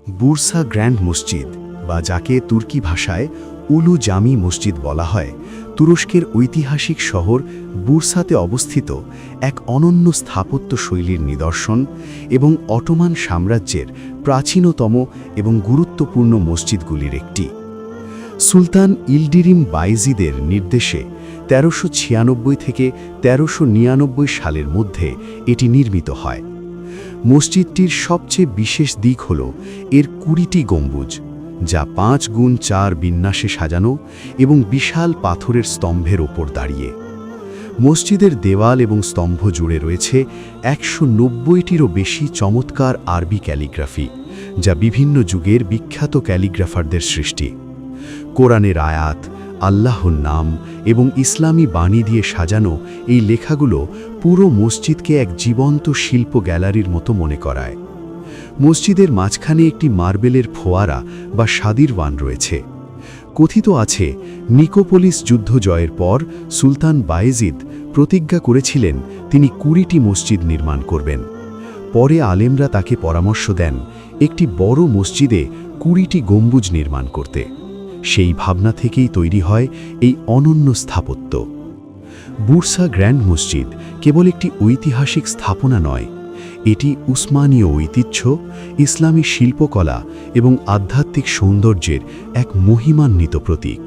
Bursa grand মসজিদ বা যাকে তুর্কি ভাষায় উলু জামি মসজিদ বলা হয়, তুরস্কের ঐতিহাসিক শহর বুরসাতে অবস্থিত এক অনন্য স্থাপত্য শৈলীর নিদর্শন এবং অটোমান সাম্রাজ্যের প্রাচীনতম এবং গুরুত্বপূর্ণ মসজিদগুলির একটি। সুলতান ইলডিরিম বাইজিদের নির্দেশে ১৩৯৬ থেকে ১৩৯৯ সালের মধ্যে এটি নির্মিত হয়। মসজিদটির সবচেয়ে বিশেষ দিক হল এর ২০টি গম্বুজ, যা ৫x৪ বিন্যাসে সাজানো এবং বিশাল পাথরের স্তম্ভের ওপর দাঁড়িয়ে। মসজিদের দেওয়াল এবং স্তম্ভ জুড়ে রয়েছে ১৯০টিরও বেশি চমৎকার আরবি ক্যালিগ্রাফি, যা বিভিন্ন যুগের বিখ্যাত ক্যালিগ্রাফারদের সৃষ্টি। কোরআনের আয়াত, আল্লাহর নাম এবং ইসলামী বাণী দিয়ে সাজানো এই লেখাগুলো পুরো মসজিদকে এক জীবন্ত শিল্প গ্যালারির মতো মনে করায়। মসজিদের মাঝখানে একটি মার্বেলের ফোয়ারা বা শাদিরওয়ান রয়েছে। কথিত আছে, নিকোপোলিস যুদ্ধ জয়ের পর সুলতান বায়েজিদ প্রতিজ্ঞা করেছিলেন তিনি ২০টি মসজিদ নির্মাণ করবেন। পরে আলেমরা তাকে পরামর্শ দেন একটি বড় মসজিদে ২০টি গম্বুজ নির্মাণ করতে। সেই ভাবনা থেকেই তৈরি হয় এই অনন্য স্থাপত্য। বুরসা গ্র্যান্ড মসজিদ কেবল একটি ঐতিহাসিক স্থাপনা নয়, এটি উসমানীয় ঐতিহ্য, ইসলামী শিল্পকলা এবং আধ্যাত্মিক সৌন্দর্যের এক মহিমান্বিত প্রতীক।